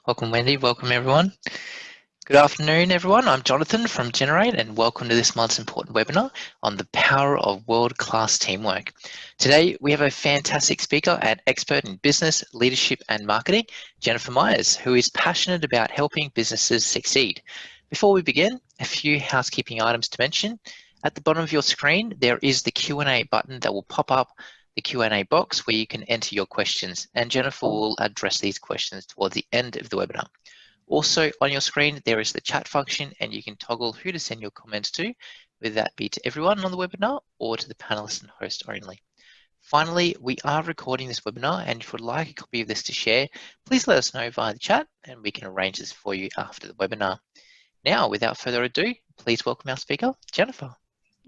Welcome, Wendy. Welcome, everyone. Good afternoon, everyone. I'm Jonathan from Generate, and welcome to this month's important webinar on the power of world-class teamwork. Today, we have a fantastic speaker and expert in business, leadership, and marketing, Jennifer Myers, who is passionate about helping businesses succeed. Before we begin, a few housekeeping items to mention. At the bottom of your screen, there is the Q&A button that will pop up the Q&A box where you can enter your questions, and Jennifer will address these questions towards the end of the webinar. Also on your screen, there is the chat function, and you can toggle who to send your comments to, whether that be to everyone on the webinar or to the panelists and host only. Finally, we are recording this webinar, and if you would like a copy of this to share, please let us know via the chat and we can arrange this for you after the webinar. Now, without further ado, please welcome our speaker, Jennifer.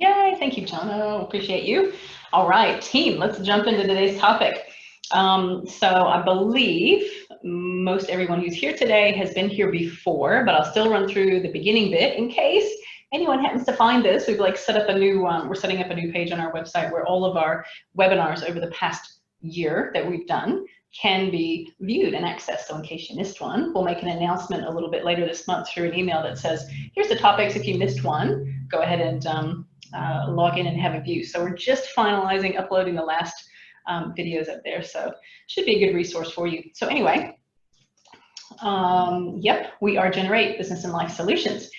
Yay, thank you, John. I appreciate you. All right, team, let's jump into today's topic. So I believe most everyone who's here today has been here before, but I'll still run through the beginning bit in case anyone happens to find this. We've set up a new, we're setting up a new page on our website where all of our webinars over the past year that we've done can be viewed and accessed. So in case you missed one, we'll make an announcement a little bit later this month through an email that says, here's the topics. If you missed one, go ahead and log in and have a view. So we're just finalizing uploading the last videos up there, so should be a good resource for you. So anyway, yep, we are Generate Business and Life Solutions.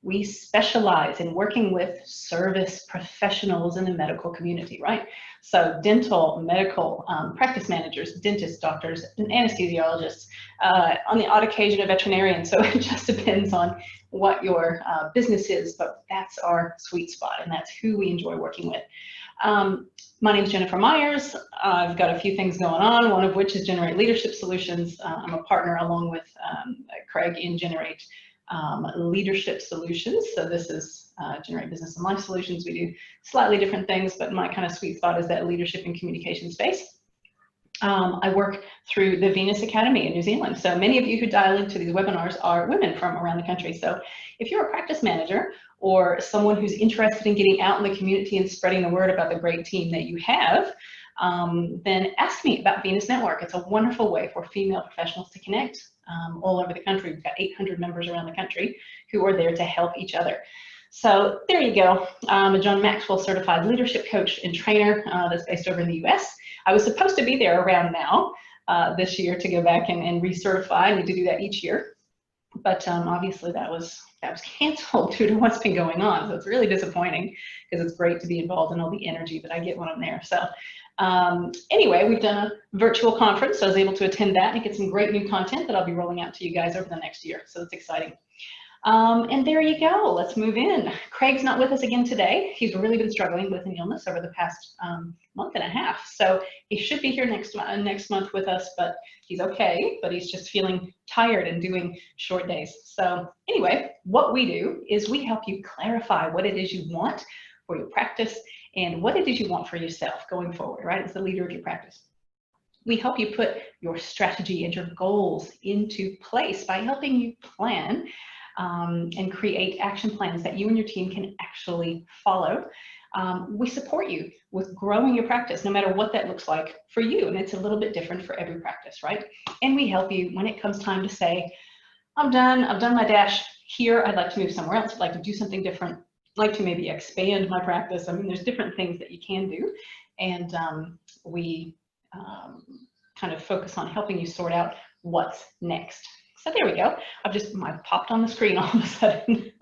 We specialize in working with service professionals in the medical community, right? So dental, medical, practice managers, dentists, doctors, and anesthesiologists, on the odd occasion a veterinarian, so it just depends on what your business is, but that's our sweet spot, and that's who we enjoy working with. My name is Jennifer Myers. I've got a few things going on, one of which is Generate Leadership Solutions. I'm a partner along with Craig in Generate Leadership Solutions. So this is Generate Business and Life Solutions. We do slightly different things, but my kind of sweet spot is that leadership and communication space. I work through the Venus Academy in New Zealand. So many of you who dial into these webinars are women from around the country. So if you're a practice manager or someone who's interested in getting out in the community and spreading the word about the great team that you have, then ask me about Venus Network. It's a wonderful way for female professionals to connect all over the country. We've got 800 members around the country who are there to help each other. So there you go. I'm a John Maxwell certified leadership coach and trainer that's based over in the US. I was supposed to be there around now this year to go back and recertify. I need to do that each year. But obviously that was canceled due to what's been going on. So it's really disappointing because it's great to be involved in all the energy that I get when I'm there. So anyway, we've done a virtual conference. So I was able to attend that and get some great new content that I'll be rolling out to you guys over the next year. So it's exciting. And there you go. Let's move in. Craig's not with us again today. He's really been struggling with an illness over the past month and a half. So he should be here next month with us, but he's okay. But he's just feeling tired and doing short days. So anyway, what we do is we help you clarify what it is you want for your practice and what it is you want for yourself going forward, right? As the leader of your practice. We help you put your strategy and your goals into place by helping you plan and create action plans that you and your team can actually follow. We support you with growing your practice, no matter what that looks like for you. And it's a little bit different for every practice, right? And we help you when it comes time to say, I'm done. I've done my dash here. I'd like to move somewhere else. I'd like to do something different. I'd like to maybe expand my practice. I mean, there's different things that you can do. And we kind of focus on helping you sort out what's next. So there we go. I popped on the screen all of a sudden.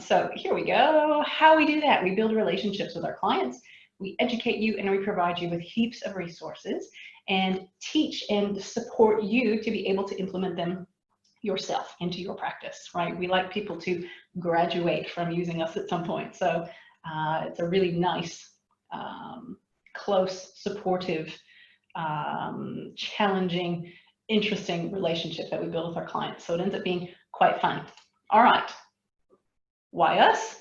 So here we go. How we do that. We build relationships with our clients. We educate you and we provide you with heaps of resources and teach and support you to be able to implement them yourself into your practice, right? We like people to graduate from using us at some point. So it's a really nice, close, supportive, challenging, interesting relationship that we build with our clients. So it ends up being quite fun. All right. Why us?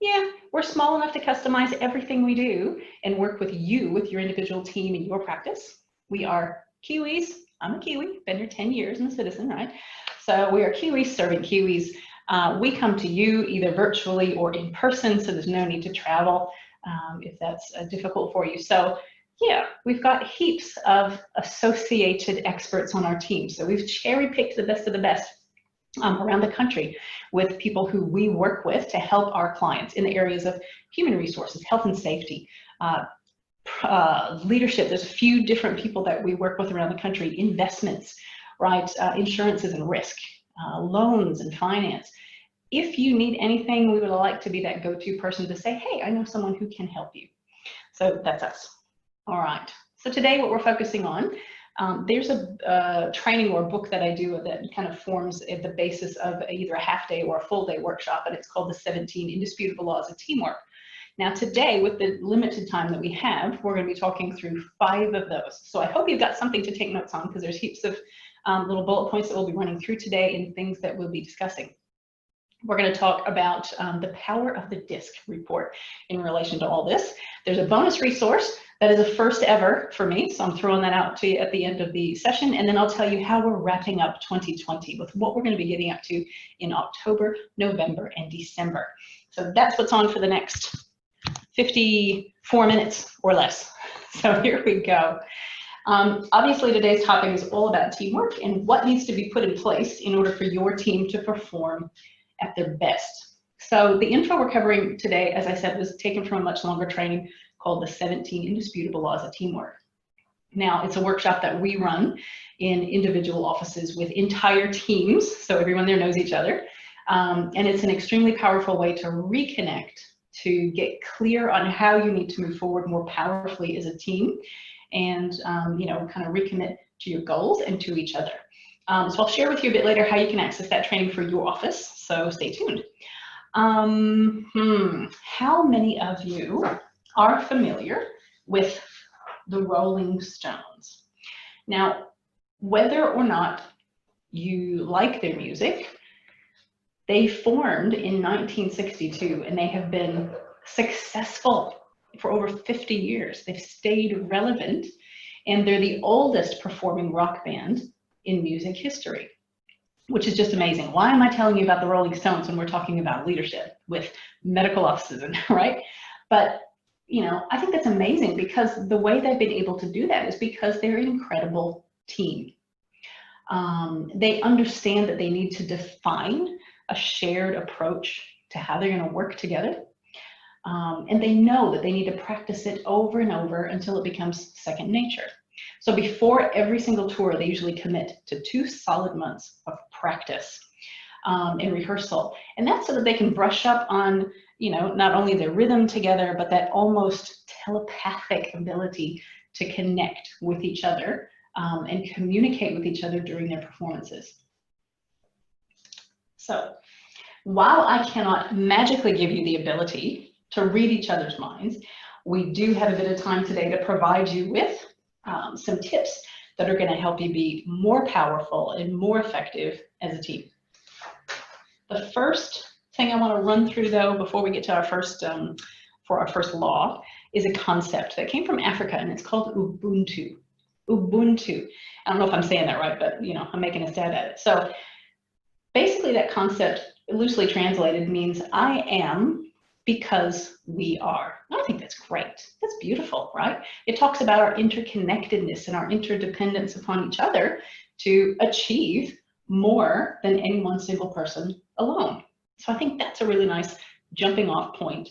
Yeah, we're small enough to customize everything we do and work with you, with your individual team in your practice. We are Kiwis. I'm a Kiwi, been here 10 years and a citizen, right? So we are Kiwis serving Kiwis. We come to you either virtually or in person, so there's no need to travel if that's difficult for you. So Yeah, we've got heaps of associated experts on our team. So we've cherry-picked the best of the best around the country with people who we work with to help our clients in the areas of human resources, health and safety, leadership. There's a few different people that we work with around the country, investments, right, insurances and risk, loans and finance. If you need anything, we would like to be that go-to person to say, hey, I know someone who can help you. So that's us. All right, so today what we're focusing on, there's a training or a book that I do that kind of forms the basis of either a half-day or a full-day workshop, and it's called the 17 Indisputable Laws of Teamwork. Now today, with the limited time that we have, we're going to be talking through 5 of those. So I hope you've got something to take notes on, because there's heaps of little bullet points that we'll be running through today and things that we'll be discussing. We're going to talk about the power of the DISC report in relation to all this. There's a bonus resource that is a first ever for me, so I'm throwing that out to you at the end of the session, and then I'll tell you how we're wrapping up 2020 with what we're going to be getting up to in October, November, and December. So that's what's on for the next 54 minutes or less. So here we go. Obviously today's topic is all about teamwork and what needs to be put in place in order for your team to perform at their best. So the info we're covering today, as I said, was taken from a much longer training called the 17 Indisputable Laws of Teamwork. Now, it's a workshop that we run in individual offices with entire teams, so everyone there knows each other. And it's an extremely powerful way to reconnect, to get clear on how you need to move forward more powerfully as a team, and you know, kind of recommit to your goals and to each other. So I'll share with you a bit later how you can access that training for your office, so stay tuned. How many of you are familiar with the Rolling Stones? Now, whether or not you like their music, they formed in 1962 and they have been successful for over 50 years. They've stayed relevant, and they're the oldest performing rock band in music history, which is just amazing. Why am I telling you about the Rolling Stones when we're talking about leadership with medical offices, right? But you know, I think that's amazing, because the way they've been able to do that is because they're an incredible team. They understand that they need to define a shared approach to how they're going to work together. And they know that they need to practice it over and over until it becomes second nature. So before every single tour, they usually commit to 2 solid months of practice and rehearsal. And that's so that they can brush up on, you know, not only their rhythm together, but that almost telepathic ability to connect with each other and communicate with each other during their performances. So while I cannot magically give you the ability to read each other's minds, we do have a bit of time today to provide you with some tips that are going to help you be more powerful and more effective as a team. The first thing I want to run through, though, before we get to our first law, is a concept that came from Africa, and it's called Ubuntu. Ubuntu. I don't know if I'm saying that right, but you know, I'm making a stab at it. So basically, that concept, loosely translated, means I am because we are. I think that's great. That's beautiful, right? It talks about our interconnectedness and our interdependence upon each other to achieve more than any one single person alone. So I think that's a really nice jumping off point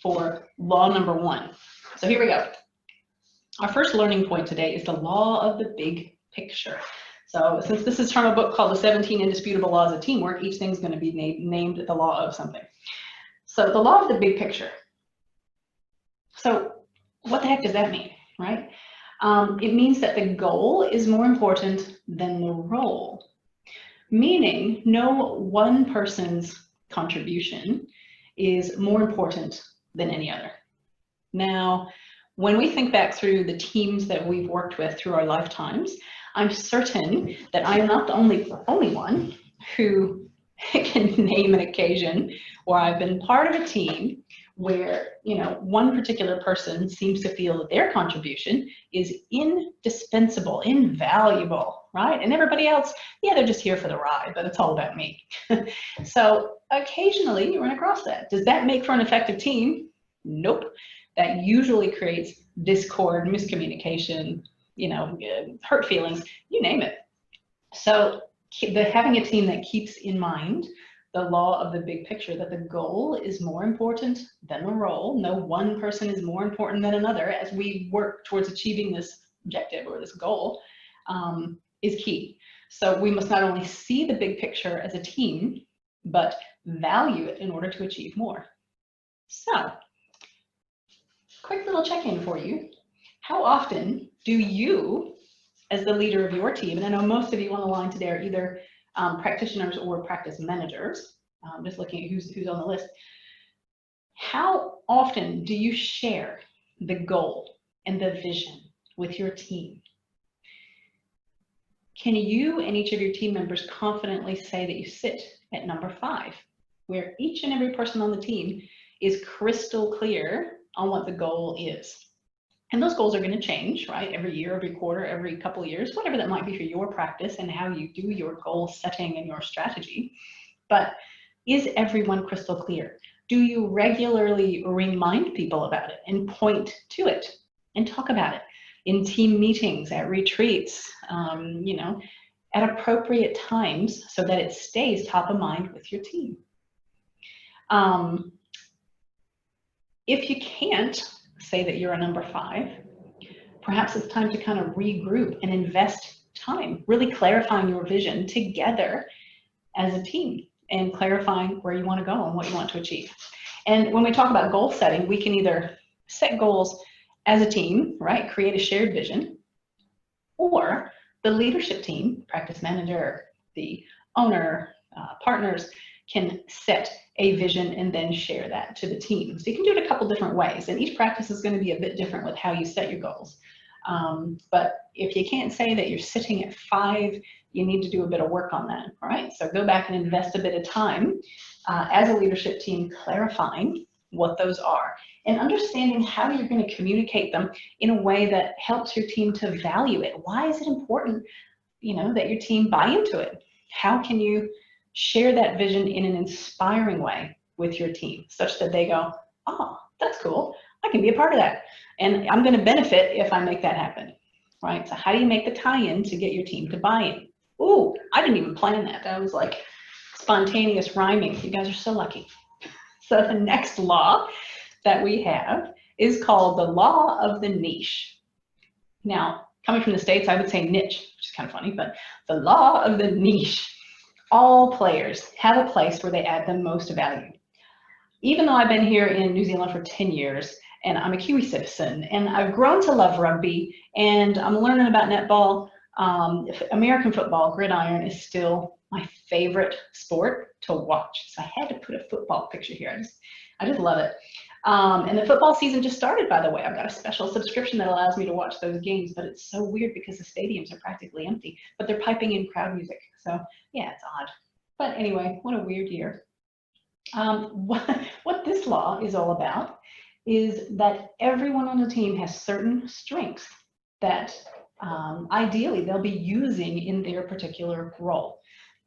for law number 1. So here we go. Our first learning point today is the law of the big picture. So since this is from a book called the 17 Indisputable Laws of Teamwork, each thing's going to be named the law of something. So the law of the big picture. So what the heck does that mean, right? It means that the goal is more important than the role, meaning no one person's contribution is more important than any other. Now, when we think back through the teams that we've worked with through our lifetimes, I'm certain that I am not the only one who can name an occasion where I've been part of a team where, you know, one particular person seems to feel that their contribution is indispensable, invaluable, right? And everybody else, yeah, they're just here for the ride, but it's all about me. So occasionally you run across that. Does that make for an effective team? Nope. That usually creates discord, miscommunication, hurt feelings, you name it. So having a team that keeps in mind the law of the big picture, that the goal is more important than the role. No one person is more important than another as we work towards achieving this objective or this goal, is key. So we must not only see the big picture as a team, but value it in order to achieve more. So, quick little check-in for you. How often do you, as the leader of your team, and I know most of you on the line today are either practitioners or practice managers, just looking at who's on the list, how often do you share the goal and the vision with your team? Can you and each of your team members confidently say that you sit at number 5, where each and every person on the team is crystal clear on what the goal is? And those goals are going to change, right? Every year, every quarter, every couple of years, whatever that might be for your practice and how you do your goal setting and your strategy. But is everyone crystal clear? Do you regularly remind people about it and point to it and talk about it in team meetings, at retreats, at appropriate times so that it stays top of mind with your team? If you can't say that you're a number 5, perhaps it's time to kind of regroup and invest time really clarifying your vision together as a team and clarifying where you want to go and what you want to achieve. And when we talk about goal setting, we can either set goals as a team, right? Create a shared vision, or the leadership team, practice manager, the owner, partners, can set a vision and then share that to the team. So you can do it a couple different ways, and each practice is going to be a bit different with how you set your goals. But if you can't say that you're sitting at 5, you need to do a bit of work on that, all right? So go back and invest a bit of time as a leadership team clarifying what those are and understanding how you're going to communicate them in a way that helps your team to value it. Why is it important, that your team buy into it? How can you share that vision in an inspiring way with your team such that they go, oh, that's cool, I can be a part of that, and I'm going to benefit if I make that happen, right? So how do you make the tie-in to get your team to buy in? Ooh, I didn't even plan that. That was like spontaneous rhyming. You guys are so lucky. So the next law that we have is called the law of the niche. Now, coming from the States, I would say niche, which is kind of funny, but the law of the niche. All players have a place where they add the most value. Even though I've been here in New Zealand for 10 years and I'm a Kiwi citizen and I've grown to love rugby and I'm learning about netball, American football, gridiron is still my favorite sport to watch. So I had to put a football picture here. I just love it. And the football season just started, by the way. I've got a special subscription that allows me to watch those games, but it's so weird because the stadiums are practically empty, but they're piping in crowd music. So yeah, it's odd. But anyway, what a weird year. What this law is all about is that everyone on the team has certain strengths that ideally they'll be using in their particular role.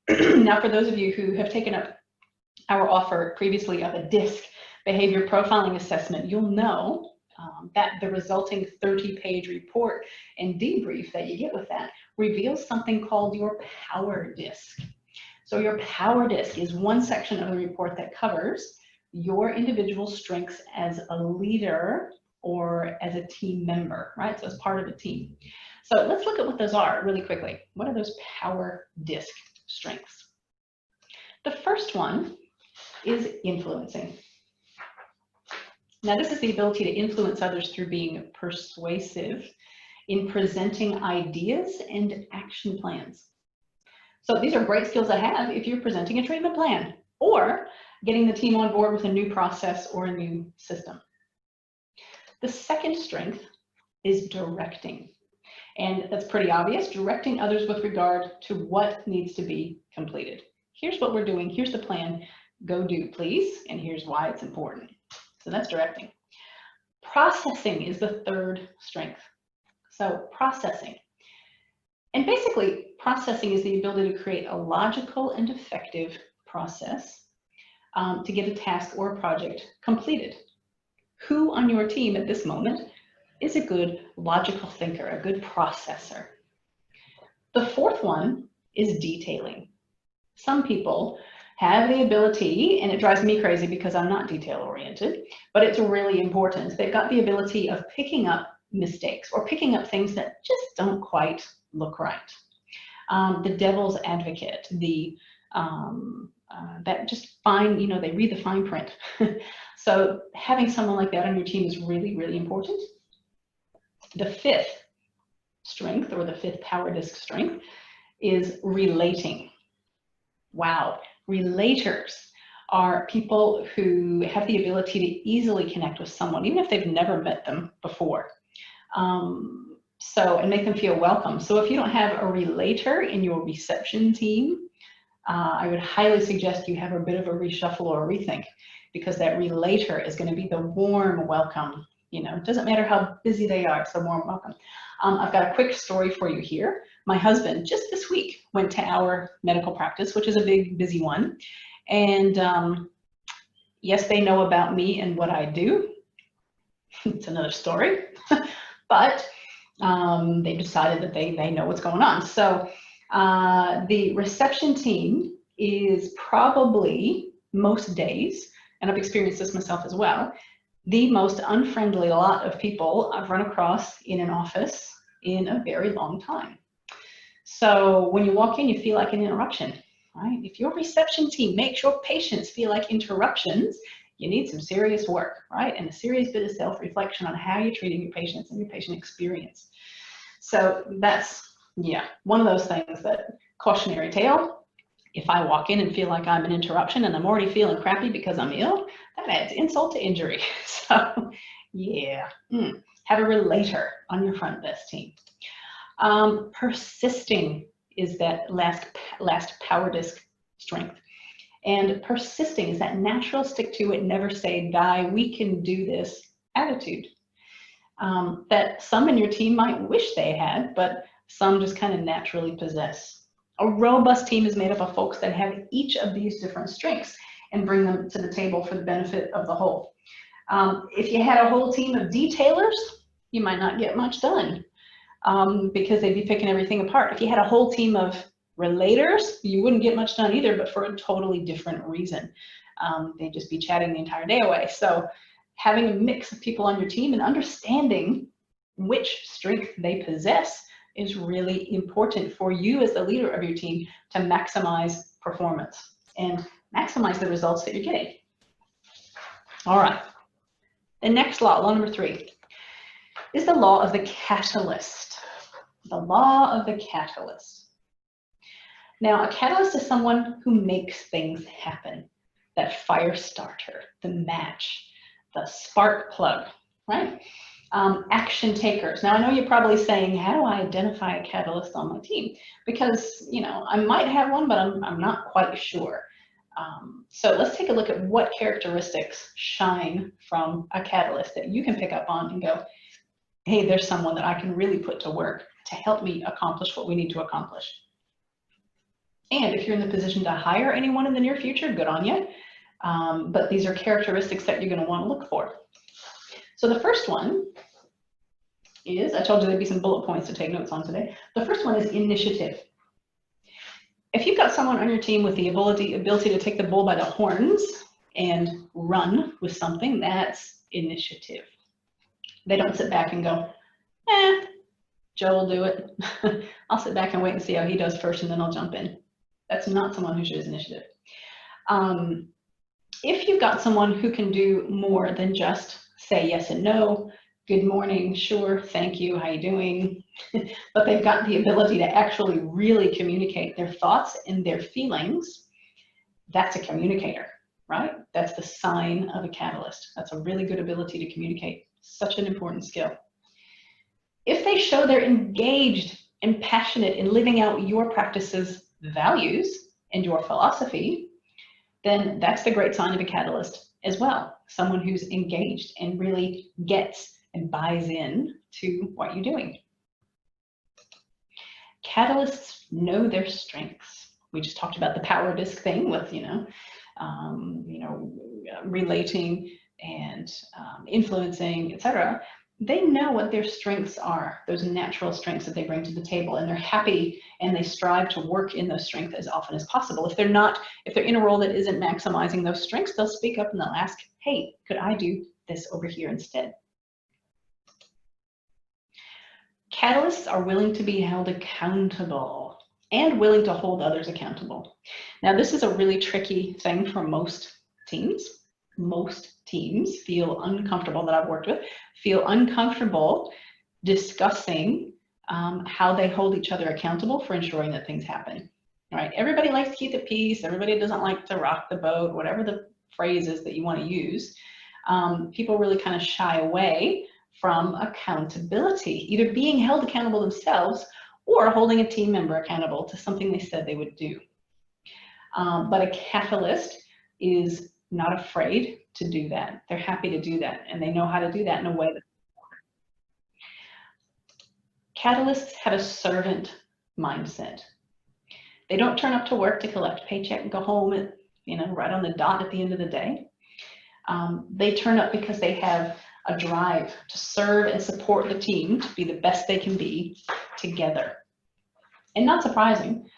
Now, for those of you who have taken up our offer previously of a DISC behavior profiling assessment, you'll know that the resulting 30-page report and debrief that you get with that reveals something called your power DISC. So your power DISC is one section of the report that covers your individual strengths as a leader or as a team member, right? So as part of a team. So let's look at what those are really quickly. What are those power DISC strengths? The first one is influencing. Now, this is the ability to influence others through being persuasive in presenting ideas and action plans. So these are great skills to have if you're presenting a treatment plan or getting the team on board with a new process or a new system. The second strength is directing. And that's pretty obvious, directing others with regard to what needs to be completed. Here's what we're doing, here's the plan, go do please, and here's why it's important. So that's directing. Processing is the third strength. So processing. And basically, processing is the ability to create a logical and effective process to get a task or a project completed. Who on your team at this moment is a good logical thinker, a good processor. The fourth one is detailing. Some people have the ability, and it drives me crazy because I'm not detail-oriented, but it's really important. They've got the ability of picking up mistakes or picking up things that just don't quite look right. The devil's advocate, that just fine, they read the fine print. So having someone like that on your team is really, really important. The fifth strength, or the fifth power disc strength, is relating. Wow, relators are people who have the ability to easily connect with someone, even if they've never met them before. And make them feel welcome. So if you don't have a relator in your reception team, I would highly suggest you have a bit of a reshuffle or a rethink, because that relator is going to be the warm welcome. It doesn't matter how busy they are, it's a warm welcome. I've got a quick story for you here. My husband just this week went to our medical practice, which is a big, busy one. And yes, they know about me and what I do. It's another story. But they decided that they know what's going on. So the reception team is probably, most days, and I've experienced this myself as well, the most unfriendly lot of people I've run across in an office in a very long time. So when you walk in, you feel like an interruption, right? If your reception team makes your patients feel like interruptions, you need some serious work, right? And a serious bit of self-reflection on how you're treating your patients and your patient experience. So that's, one of those things that, cautionary tale. If I walk in and feel like I'm an interruption and I'm already feeling crappy because I'm ill, that adds insult to injury. So have a relator on your front desk team. Persisting is that last power disc strength. And persisting is that natural stick to it, never say die, we can do this attitude. That some in your team might wish they had, but some just kind of naturally possess. A robust team is made up of folks that have each of these different strengths and bring them to the table for the benefit of the whole. If you had a whole team of detailers, you might not get much done because they'd be picking everything apart. If you had a whole team of relators, you wouldn't get much done either, but for a totally different reason. They'd just be chatting the entire day away. So having a mix of people on your team and understanding which strength they possess is really important for you as the leader of your team to maximize performance and maximize the results that you're getting. All right, the next law number 3, is the law of the catalyst. The law of the catalyst. Now, a catalyst is someone who makes things happen. That fire starter, the match, the spark plug, right? Action takers. Now, I know you're probably saying, how do I identify a catalyst on my team? Because, I might have one, but I'm not quite sure. So let's take a look at what characteristics shine from a catalyst that you can pick up on and go, hey, there's someone that I can really put to work to help me accomplish what we need to accomplish. And if you're in the position to hire anyone in the near future, good on you. But these are characteristics that you're going to want to look for. So the first one is, I told you there'd be some bullet points to take notes on today. The first one is initiative. If you've got someone on your team with the ability to take the bull by the horns and run with something, that's initiative. They don't sit back and go, Joe will do it. I'll sit back and wait and see how he does first, and then I'll jump in. That's not someone who shows initiative. If you've got someone who can do more than just say yes and no, good morning, sure, thank you, how you doing? But they've got the ability to actually really communicate their thoughts and their feelings, that's a communicator, right? That's the sign of a catalyst. That's a really good ability to communicate. Such an important skill. If they show they're engaged and passionate in living out your practice's values and your philosophy, then that's the great sign of a catalyst as well. Someone who's engaged and really gets and buys in to what you're doing. Catalysts know their strengths. We just talked about the power disc thing with, relating and influencing, etc. they know what their strengths are, those natural strengths that they bring to the table, and they're happy and they strive to work in those strengths as often as possible. If they're in a role that isn't maximizing those strengths, they'll speak up and they'll ask, hey, could I do this over here instead? Catalysts are willing to be held accountable and willing to hold others accountable. Now, this is a really tricky thing for most teams. Most teams feel uncomfortable, that I've worked with, feel uncomfortable discussing how they hold each other accountable for ensuring that things happen. All right, everybody likes to keep the peace. Everybody doesn't like to rock the boat, whatever the phrase is that you want to use. People really kind of shy away from accountability, either being held accountable themselves or holding a team member accountable to something they said they would do. But a catalyst is not afraid to do that. They're happy to do that, and they know how to do that in a way that catalysts have a servant mindset. They don't turn up to work to collect a paycheck and go home at, right on the dot at the end of the day. They turn up because they have a drive to serve and support the team to be the best they can be together. And not surprising,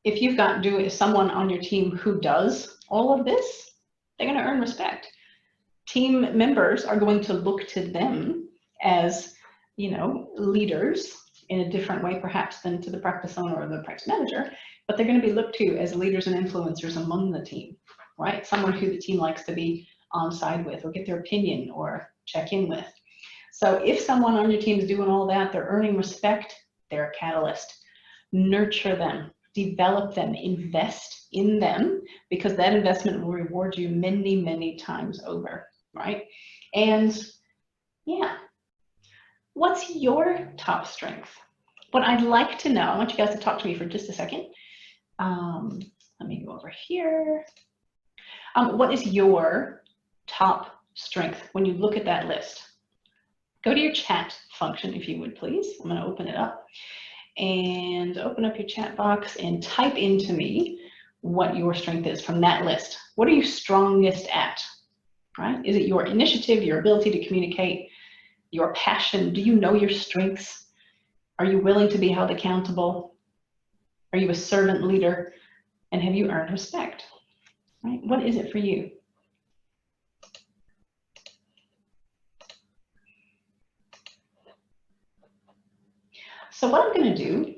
if you've got someone on your team who does all of this, they're going to earn respect. Team members are going to look to them as, leaders in a different way perhaps than to the practice owner or the practice manager, but they're going to be looked to as leaders and influencers among the team, right? Someone who the team likes to be on side with or get their opinion or check in with. So if someone on your team is doing all that, they're earning respect, they're a catalyst. Nurture them, develop them, invest in them, because that investment will reward you many, many times over, right? And yeah, what's your top strength? What I'd like to know, I want you guys to talk to me for just a second. Let me go over here. What is your top strength when you look at that list? Go to your chat function, if you would, please. I'm going to open it up. And open up your chat box and type into me what your strength is from that list. What are you strongest at, right? Is it your initiative, your ability to communicate, your passion? Do you know your strengths? Are you willing to be held accountable? Are you a servant leader? And have you earned respect, right? What is it for you? So what I'm going to do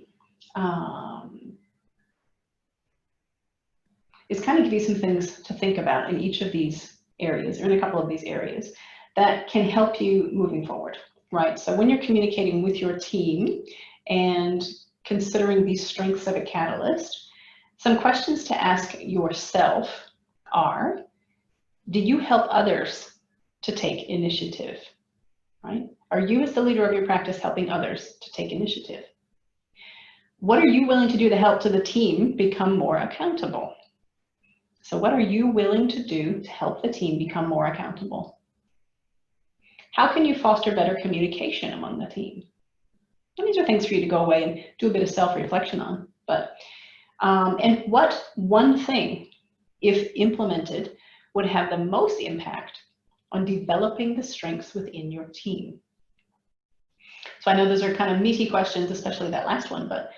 is kind of give you some things to think about in each of these areas, or in a couple of these areas, that can help you moving forward, right? So when you're communicating with your team and considering these strengths of a catalyst, some questions to ask yourself are, do you help others to take initiative, right? Are you, as the leader of your practice, helping others to take initiative? What are you willing to do to help the team become more accountable? So what are you willing to do to help the team become more accountable? How can you foster better communication among the team? And these are things for you to go away and do a bit of self-reflection on. But and what one thing, if implemented, would have the most impact on developing the strengths within your team? So I know those are kind of meaty questions, especially that last one, but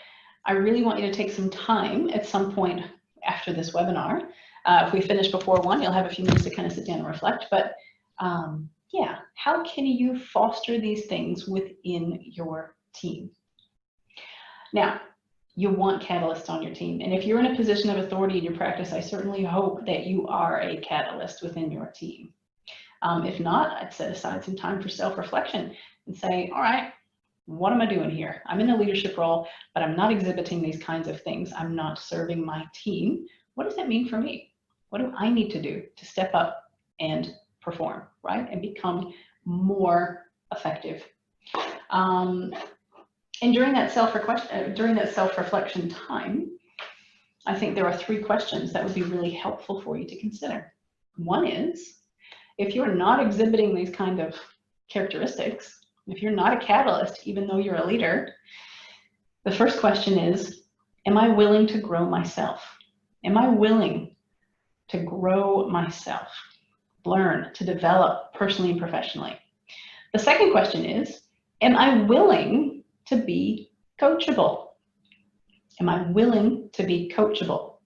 I really want you to take some time at some point after this webinar. If we finish before 1, you'll have a few minutes to kind of sit down and reflect. But yeah, how can you foster these things within your team? Now, you want catalysts on your team. And if you're in a position of authority in your practice, I certainly hope that you are a catalyst within your team. If not, I'd set aside some time for self-reflection and say, all right, what am I doing here? I'm in a leadership role, but I'm not exhibiting these kinds of things. I'm not serving my team. What does that mean for me? What do I need to do to step up and perform, right? And become more effective. And during that self-reflection time, I think there are 3 questions that would be really helpful for you to consider. One is, if you're not exhibiting these kind of characteristics, if you're not a catalyst, even though you're a leader, the first question is, am I willing to grow myself? Am I willing to grow myself, learn, to develop personally and professionally? The second question is, am I willing to be coachable? Am I willing to be coachable?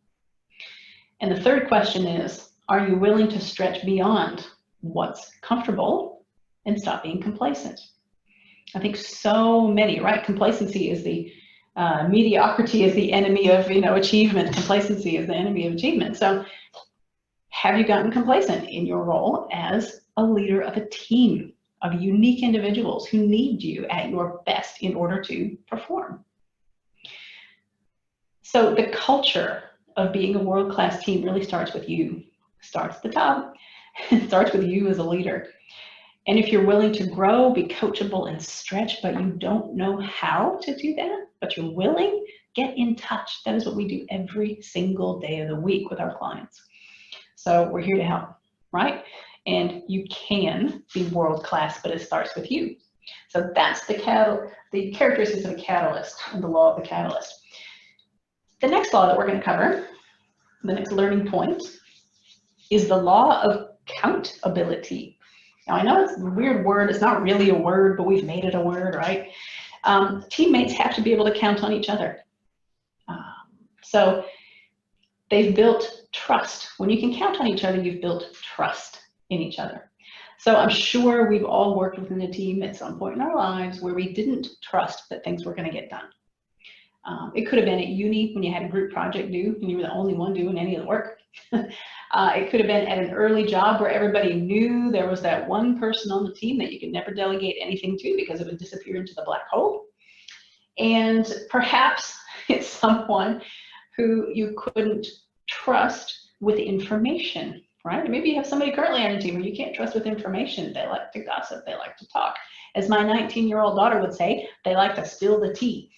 And the third question is, are you willing to stretch beyond what's comfortable and stop being complacent? I think so many, right? Complacency is the mediocrity is the enemy of achievement. Complacency is the enemy of achievement. So have you gotten complacent in your role as a leader of a team of unique individuals who need you at your best in order to perform? So the culture of being a world-class team really starts with you. Starts at the top. It starts with you as a leader. And if you're willing to grow, be coachable, and stretch, but you don't know how to do that, but you're willing, get in touch. That is what we do every single day of the week with our clients. So we're here to help, right? And you can be world-class, but it starts with you. So that's the characteristics of a catalyst and the law of the catalyst. The next law that we're going to cover, the next learning point, is the law of countability. Now, I know it's a weird word. It's not really a word, but we've made it a word, right? Teammates have to be able to count on each other. So they've built trust. When you can count on each other, you've built trust in each other. So I'm sure we've all worked within a team at some point in our lives where we didn't trust that things were going to get done. It could have been at uni when you had a group project due and you were the only one doing any of the work. It could have been at an early job where everybody knew there was that one person on the team that you could never delegate anything to because it would disappear into the black hole. And perhaps it's someone who you couldn't trust with information, right? Maybe you have somebody currently on your team who you can't trust with information. They like to gossip, they like to talk. As my 19-year-old daughter would say, they like to spill the tea.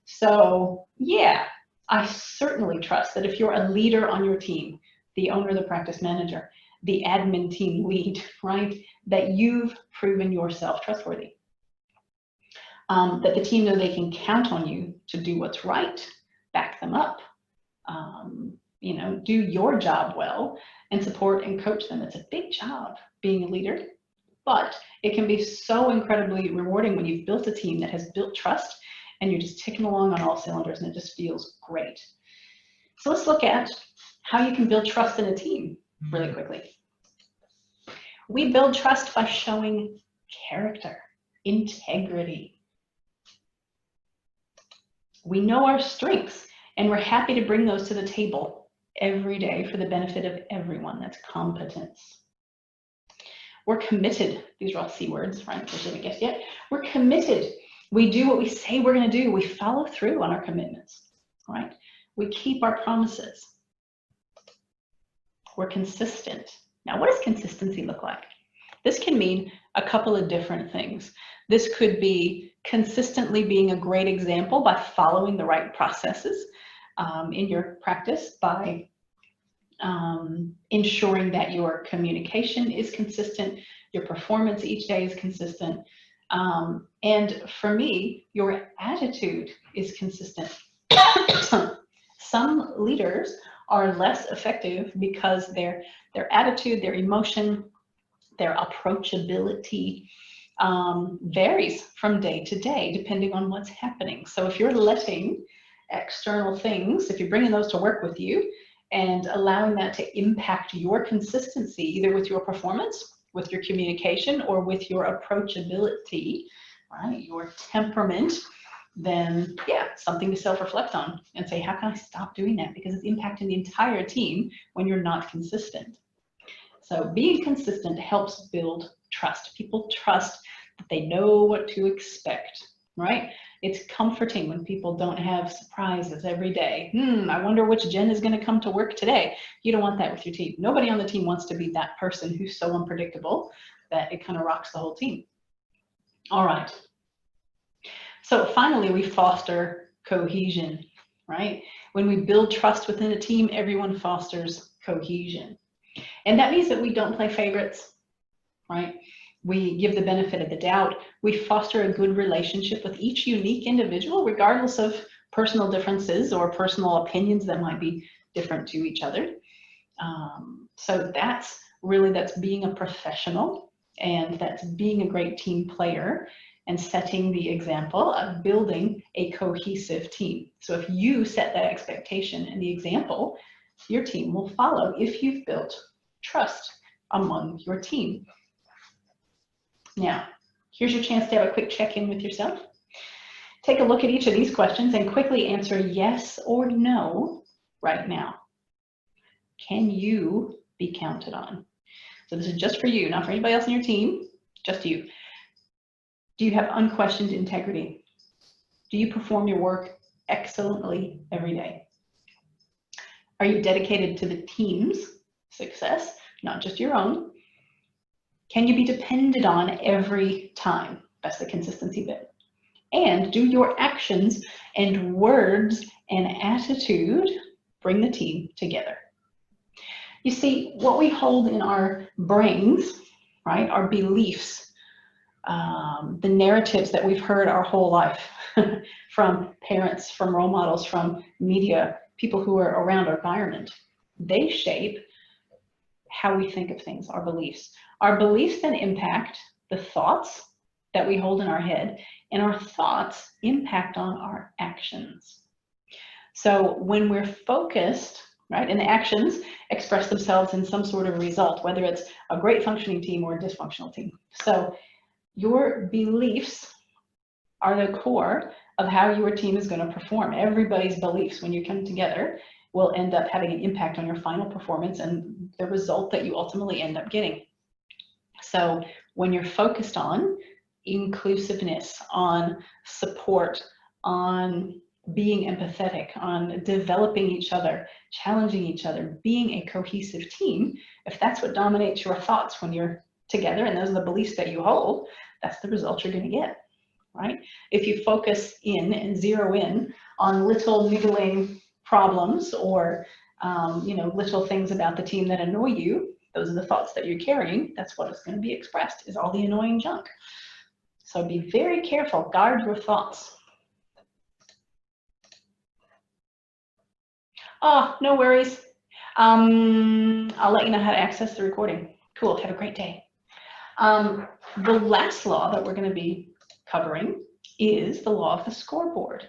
So yeah, I certainly trust that if you're a leader on your team, the owner, the practice manager, the admin team lead, right, that you've proven yourself trustworthy. That the team know they can count on you to do what's right, back them up, do your job well and support and coach them. It's a big job being a leader, but it can be so incredibly rewarding when you've built a team that has built trust and you're just ticking along on all cylinders and it just feels great. So let's look at how you can build trust in a team really quickly. We build trust by showing character, integrity. We know our strengths and we're happy to bring those to the table every day for the benefit of everyone. That's competence. We're committed. These are all C words, right? I didn't guess yet. We're committed. We do what we say we're going to do. We follow through on our commitments, right? We keep our promises. We're consistent. Now, what does consistency look like? This can mean a couple of different things. This could be consistently being a great example by following the right processes in your practice, by ensuring that your communication is consistent, your performance each day is consistent, and for me, your attitude is consistent. Some leaders are less effective because their attitude, their emotion, their approachability varies from day to day depending on what's happening. So if you're letting external things, if you're bringing those to work with you and allowing that to impact your consistency, either with your performance, with your communication, or with your approachability, right, your temperament, then yeah, something to self-reflect on and say, how can I stop doing that? Because it's impacting the entire team when you're not consistent. So being consistent helps build trust. People trust that they know what to expect, right? It's comforting when people don't have surprises every day. I wonder which Jen is going to come to work today. You don't want that with your team. Nobody on the team wants to be that person who's so unpredictable that it kind of rocks the whole team. All right. So finally, we foster cohesion, right? When we build trust within a team, everyone fosters cohesion. And that means that we don't play favorites, right? We give the benefit of the doubt. We foster a good relationship with each unique individual, regardless of personal differences or personal opinions that might be different to each other. So that's being a professional And that's being a great team player and setting the example of building a cohesive team. So if you set that expectation and the example, your team will follow if you've built trust among your team. Now, here's your chance to have a quick check-in with yourself. Take a look at each of these questions and quickly answer yes or no right now. Can you be counted on? So this is just for you, not for anybody else on your team, just you. Do you have unquestioned integrity? Do you perform your work excellently every day? Are you dedicated to the team's success, not just your own? Can you be depended on every time? That's the consistency bit. And do your actions and words and attitude bring the team together? You see, what we hold in our brains, right, our beliefs, the narratives that we've heard our whole life from parents, from role models, from media, people who are around our environment, they shape how we think of things, our beliefs. Our beliefs then impact the thoughts that we hold in our head, and our thoughts impact on our actions. So when we're focused, right, and the actions express themselves in some sort of result, whether it's a great functioning team or a dysfunctional team. So your beliefs are the core of how your team is going to perform. Everybody's beliefs, when you come together, will end up having an impact on your final performance and the result that you ultimately end up getting. So when you're focused on inclusiveness, on support, on being empathetic, on developing each other, challenging each other, being a cohesive team, if that's what dominates your thoughts when you're together and those are the beliefs that you hold, that's the result you're going to get, right? If you focus in and zero in on little niggling problems or little things about the team that annoy you, those are the thoughts that you're carrying. That's what is going to be expressed, is all the annoying junk. So be very careful, guard your thoughts. Oh, no worries. I'll let you know how to access the recording. Cool, have a great day. The last law that we're going to be covering is the law of the scoreboard.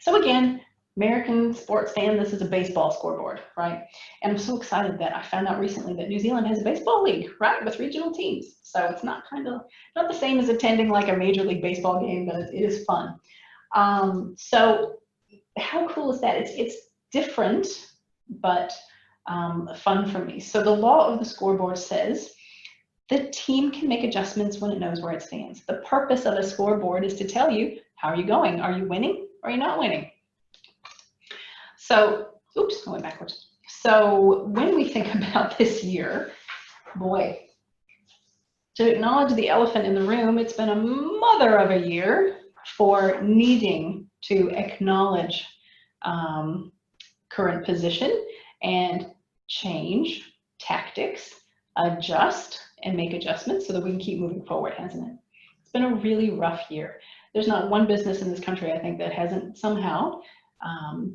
So again, American sports fan, this is a baseball scoreboard, right? And I'm so excited that I found out recently that New Zealand has a baseball league, right, with regional teams. So it's not the same as attending like a Major League Baseball game, but it is fun. So how cool is that? It's different, but fun for me. So the law of the scoreboard says the team can make adjustments when it knows where it stands. The purpose of a scoreboard is to tell you, how are you going? Are you winning or are you not winning? So, oops, I went backwards. So when we think about this year, boy, to acknowledge the elephant in the room, it's been a mother of a year for needing to acknowledge current position and change tactics, adjust and make adjustments so that we can keep moving forward, hasn't it? It's been a really rough year. There's not one business in this country, I think, that hasn't somehow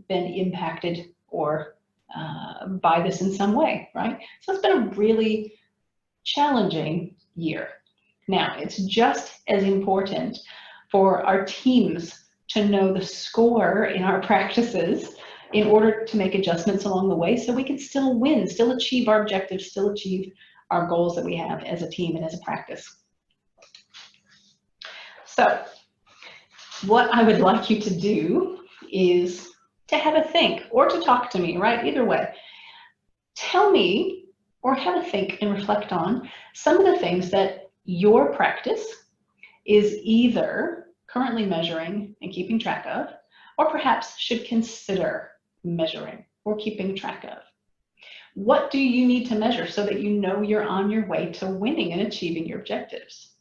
been impacted or by this in some way, right? So it's been a really challenging year. Now, it's just as important for our teams to know the score in our practices in order to make adjustments along the way so we can still win, still achieve our objectives, still achieve our goals that we have as a team and as a practice. So what I would like you to do is to have a think or to talk to me, right? Either way. Tell me or have a think and reflect on some of the things that your practice is either currently measuring and keeping track of, or perhaps should consider measuring or keeping track of. What do you need to measure so that you know you're on your way to winning and achieving your objectives?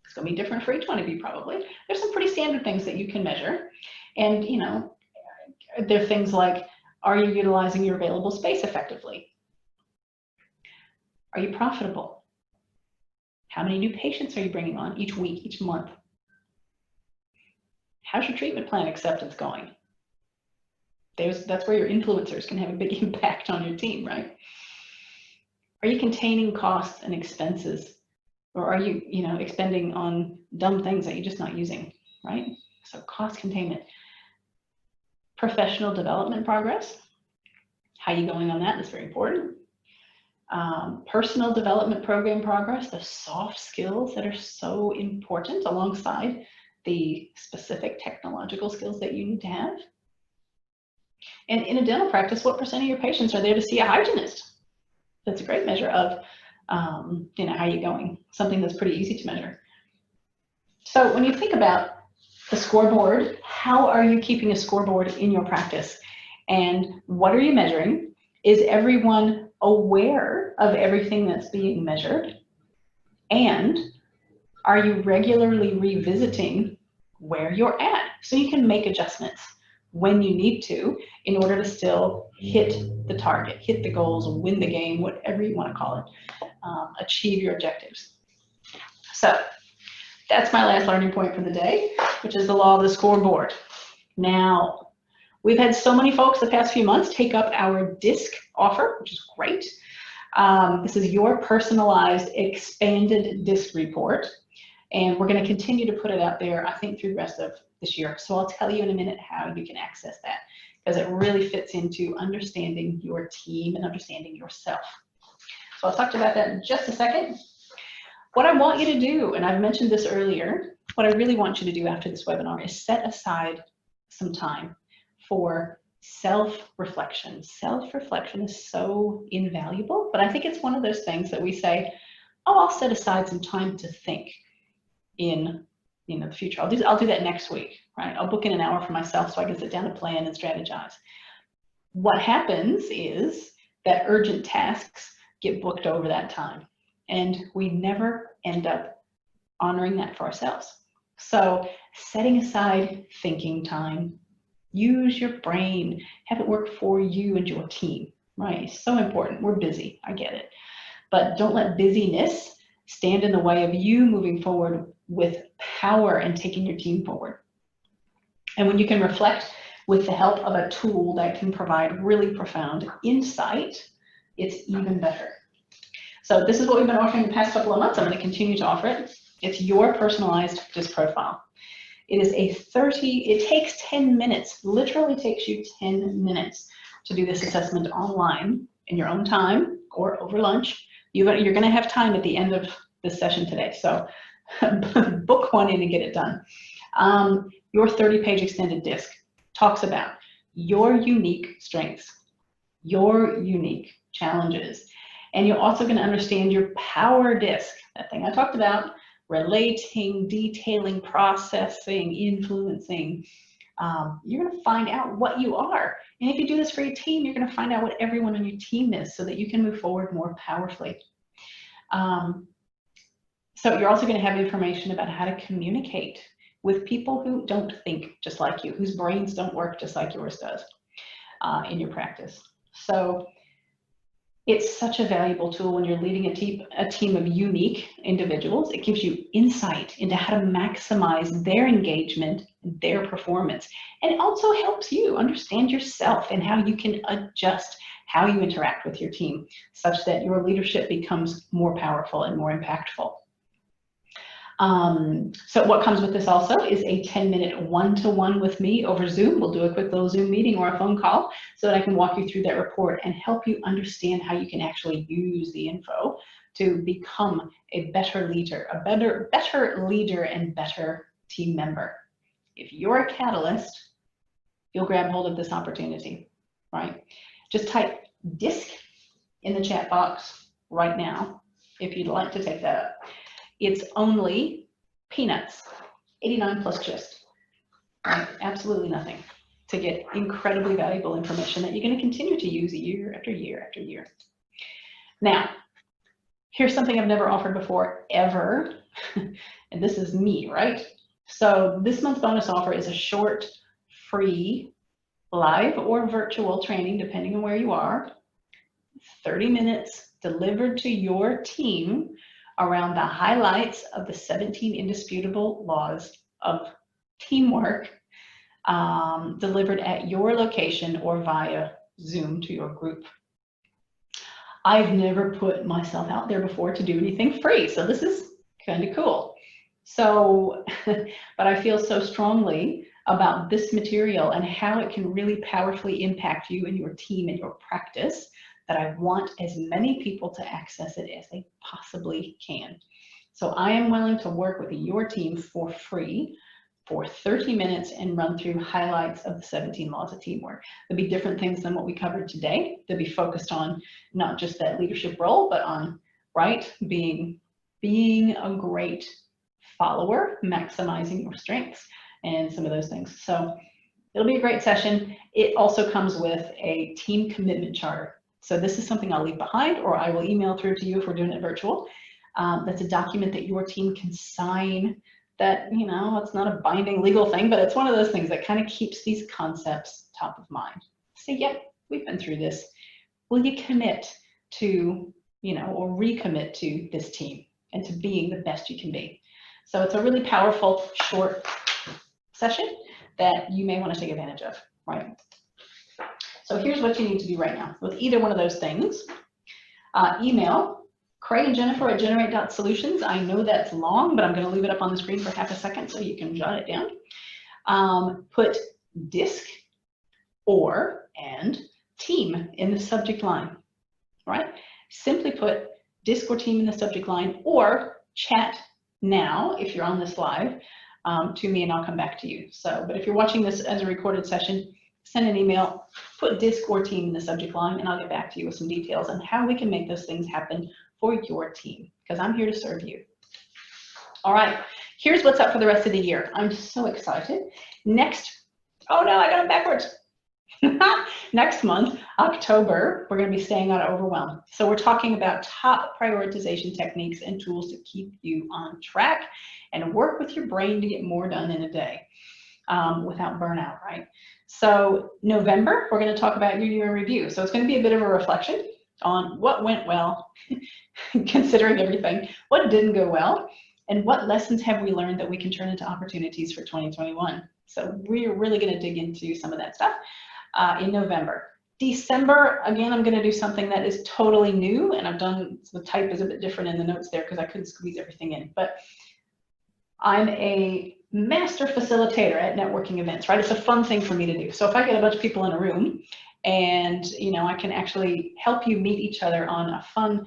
It's going to be different for each one of you probably. There's some pretty standard things that you can measure. And, you know, there are things like, are you utilizing your available space effectively? Are you profitable? How many new patients are you bringing on each week, each month? How's your treatment plan acceptance going? That's where your influencers can have a big impact on your team, right? Are you containing costs and expenses Or are you, expending on dumb things that you're just not using, right? So cost containment. Professional development progress. How are you going on that? That's very important. Personal development program progress, the soft skills that are so important alongside the specific technological skills that you need to have. And in a dental practice, what % of your patients are there to see a hygienist? That's a great measure of how you're going, something that's pretty easy to measure. So when you think about the scoreboard, how are you keeping a scoreboard in your practice? And what are you measuring? Is everyone aware of everything that's being measured? And are you regularly revisiting where you're at so you can make adjustments when you need to in order to still hit the target, hit the goals, win the game, whatever you want to call it, achieve your objectives. So that's my last learning point for the day, which is the law of the scoreboard. Now, we've had so many folks the past few months take up our DISC offer, which is great. This is your personalized expanded DISC report. And we're going to continue to put it out there, I think, through the rest of this year. So I'll tell you in a minute how you can access that, because it really fits into understanding your team and understanding yourself. So I'll talk about that in just a second. What I want you to do, and I've mentioned this earlier, what I really want you to do after this webinar is set aside some time for self-reflection. Self-reflection is so invaluable, but I think it's one of those things that we say, oh, I'll set aside some time to think in the future. I'll do that next week, right? I'll book in an hour for myself so I can sit down and plan and strategize. What happens is that urgent tasks get booked over that time, and we never end up honoring that for ourselves. So setting aside thinking time, use your brain, have it work for you and your team, right? It's so important. We're busy, I get it. But don't let busyness stand in the way of you moving forward with power and taking your team forward. And when you can reflect with the help of a tool that can provide really profound insight, it's even better. So this is what we've been offering the past couple of months. I'm going to continue to offer it. It's your personalized DISC profile. It is it takes 10 minutes, literally takes you 10 minutes to do this assessment online in your own time or over lunch. You're going to have time at the end of this session today, so book one in and get it done. Your 30-page extended DISC talks about your unique strengths, your unique challenges, and you're also going to understand your power DISC, that thing I talked about, relating, detailing, processing, influencing. You're going to find out what you are. And if you do this for your team, you're going to find out what everyone on your team is so that you can move forward more powerfully. So you're also going to have information about how to communicate with people who don't think just like you, whose brains don't work just like yours does in your practice. So it's such a valuable tool when you're leading a team of unique individuals. It gives you insight into how to maximize their engagement and their performance. And it also helps you understand yourself and how you can adjust how you interact with your team such that your leadership becomes more powerful and more impactful. So what comes with this also is a 10-minute one-to-one with me over Zoom. We'll do a quick little Zoom meeting or a phone call so that I can walk you through that report and help you understand how you can actually use the info to become a better leader, better leader and better team member. If you're a catalyst, you'll grab hold of this opportunity, right? Just type DISC in the chat box right now if you'd like to take that up. It's only peanuts, 89 plus gist, right? Absolutely nothing, to get incredibly valuable information that you're going to continue to use year after year after year. Now, here's something I've never offered before, ever, and this is me, right? So this month's bonus offer is a short, free, live or virtual training, depending on where you are, 30 minutes delivered to your team around the highlights of the 17 indisputable laws of teamwork, delivered at your location or via Zoom to your group. I've never put myself out there before to do anything free, so this is kind of cool. So, but I feel so strongly about this material and how it can really powerfully impact you and your team and your practice that I want as many people to access it as they possibly can. So I am willing to work with your team for free for 30 minutes and run through highlights of the 17 laws of teamwork. There'll be different things than what we covered today. They'll be focused on not just that leadership role, but on, right, being a great follower, maximizing your strengths, and some of those things. So it'll be a great session. It also comes with a team commitment charter. So this is something I'll leave behind, or I will email through to you if we're doing it virtual. That's a document that your team can sign that, you know, it's not a binding legal thing, but it's one of those things that kind of keeps these concepts top of mind. Say, yeah, we've been through this. Will you commit to, you know, or recommit to this team and to being the best you can be? So it's a really powerful, short session that you may want to take advantage of, right? So here's what you need to do right now with either one of those things. Email Craig and Jennifer at generate.solutions. I know that's long, but I'm going to leave it up on the screen for half a second so you can jot it down. Put DISC or and team in the subject line, right? Simply put DISC or team in the subject line, or chat now if you're on this live to me and I'll come back to you. So, but if you're watching this as a recorded session, send an email, put DISC or team in the subject line, and I'll get back to you with some details on how we can make those things happen for your team, because I'm here to serve you. All right, here's what's up for the rest of the year. I'm so excited. Next, oh no, I got it backwards. Next month, October, we're going to be staying out of overwhelm. So we're talking about top prioritization techniques and tools to keep you on track and work with your brain to get more done in a day without burnout, right? So November, we're going to talk about your year in review. So it's going to be a bit of a reflection on what went well, considering everything, what didn't go well, and what lessons have we learned that we can turn into opportunities for 2021. So we're really going to dig into some of that stuff in November. December, again, I'm going to do something that is totally new, and I've done, the type is a bit different in the notes there because I couldn't squeeze everything in, but I'm a master facilitator at networking events, right? It's a fun thing for me to do. So if I get a bunch of people in a room and, you know, I can actually help you meet each other on a fun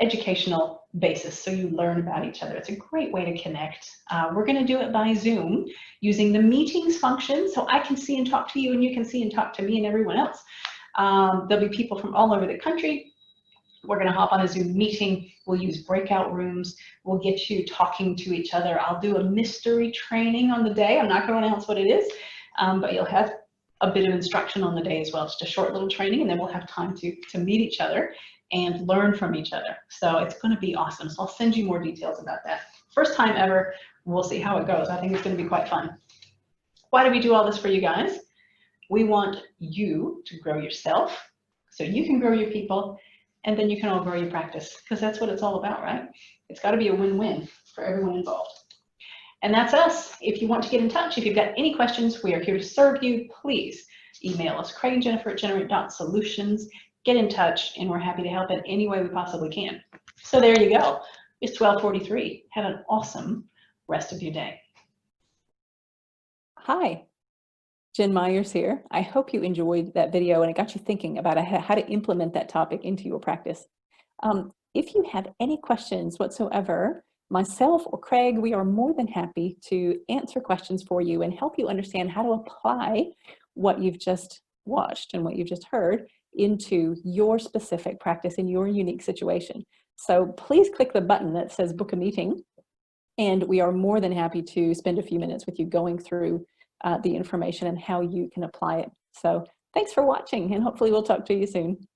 educational basis so you learn about each other. It's a great way to connect. We're going to do it by Zoom using the meetings function so I can see and talk to you and you can see and talk to me and everyone else. There'll be people from all over the country. We're going to hop on a Zoom meeting. We'll use breakout rooms. We'll get you talking to each other. I'll do a mystery training on the day. I'm not going to announce what it is, but you'll have a bit of instruction on the day as well. Just a short little training, and then we'll have time to meet each other and learn from each other. So it's going to be awesome. So I'll send you more details about that. First time ever. We'll see how it goes. I think it's going to be quite fun. Why do we do all this for you guys? We want you to grow yourself so you can grow your people, and then you can all grow your practice, because that's what it's all about, right? It's got to be a win-win for everyone involved. And that's us. If you want to get in touch, if you've got any questions, we are here to serve you. Please email us, Craig and Jennifer at generate.solutions. Get in touch, and we're happy to help in any way we possibly can. So there you go. It's 12:43. Have an awesome rest of your day. Hi, Jen Myers here. I hope you enjoyed that video and it got you thinking about how to implement that topic into your practice. If you have any questions whatsoever, myself or Craig, we are more than happy to answer questions for you and help you understand how to apply what you've just watched and what you've just heard into your specific practice in your unique situation. So please click the button that says book a meeting, and we are more than happy to spend a few minutes with you going through the information and how you can apply it. So thanks for watching, and hopefully we'll talk to you soon.